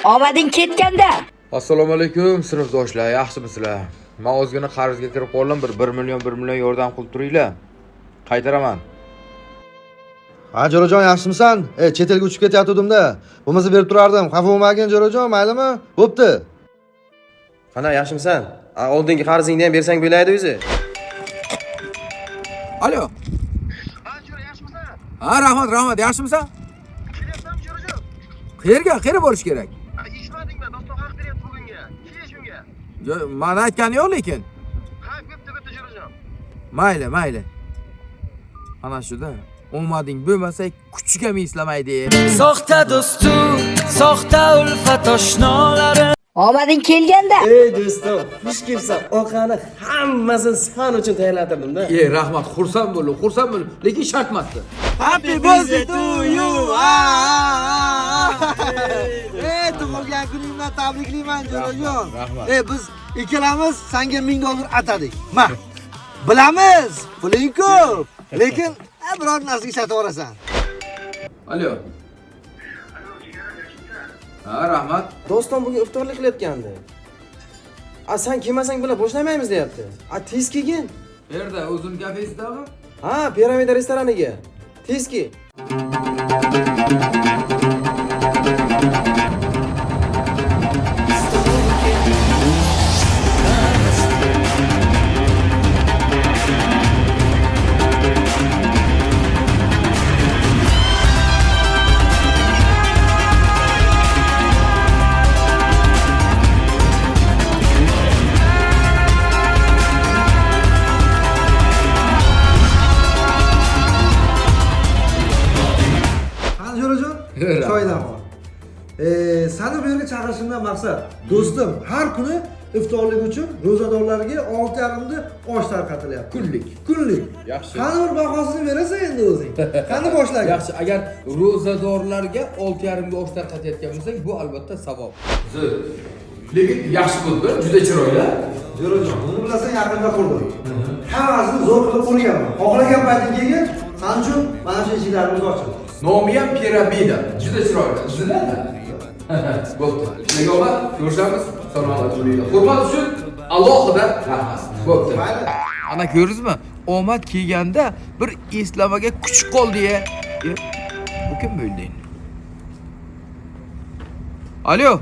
Omading ketganda. Assalomu alaykum sinfdoshlar, yaxshimisizlar? Men o'zgina qarzga kirib qoldim, 1 million yordam qilib turinglar. Qaytaraman. Ha, Jo'rajon, yaxshimisan? Chet elga uchib ketayotgandim-da. Bo'lmasa berib turardim. Xafa bo'lmagin, Jo'rajon, maylimi? Bo'pti. Qana, yaxshimisan? Oldingi qarzingni ham bersang bo'laydi o'zi. Alo. Ha, Jo'ra, yaxshimisan? Ha, rahmat, yaxshimisan? Kelyapsanmi, Jo'rajon? Qayerga borish kerak? Ishmadingmi? Doston haq beryapti bugunga. Kel shunga. Mana aytgani yo'q lekin. Ha, bo'pti, Jo'rajon. Mayli. Ana shuda. Omading bo'lmasa kuchiga eslamaydi. Soxta do'stu, soxta ulfat oshnolari. Omading kelganda. Ey do'stim, xush kelibsan. Ovqatni hammasini sen uchun tayyorlatirdim-da. Rahmat, xursand bo'ldim, lekin shart emasdi. Happy birthday to you. Tug'ilgan kuningdan tabriklayman, Jo'rajon. Rahmat. Biz ikkalamiz senga $1000 atadik. Ma. Bilamiz, puling ko'p, lekin biror narsa ishlatib olasan. Alo. Ha, rahmat. Do'stim bugun iftorlik qilayotgandi. Sen kelmasang bilan boshlamaymiz deyapti. Tez kelgin. Yerda o'zim kafesidami? Ha, piramida restoraniga. Tez kel. Choydan ol. Seni bu yerga chaqirishimdan maqsad, do'stim, har kuni iftorlik uchun ro'zadorlarga 6,5 osh tarqatilyapti. Kunlik. Yaxshi. Qani bir bahosini berasan endi o'zing. Qani boshlagin. Yaxshi, agar ro'zadorlarga 6,5 ga osh tarqatayotgan bo'lsak, bu albatta savob. Lekin yaxshi bo'ldi, juda chiroyli. Jo'rajon, buni bilasan, yaqinda qurdim. Hammasini zo'r qilib qurganman. Xohlagan payting kelgin, sen uchun mana shu eshiklarimizni ochildi. Nomi ham piramida. Juda chiroyli. Sizlarda? Bo'pti. Sizlarga ko'rishamiz. Salomat bo'linglar. Hurmat uchun alohida rahmat. Bo'pti. Ana ko'rdingizmi? Omad kelganda bir eslamaga kuch qoldi-ya. Bu kim bo'ldi? Alo.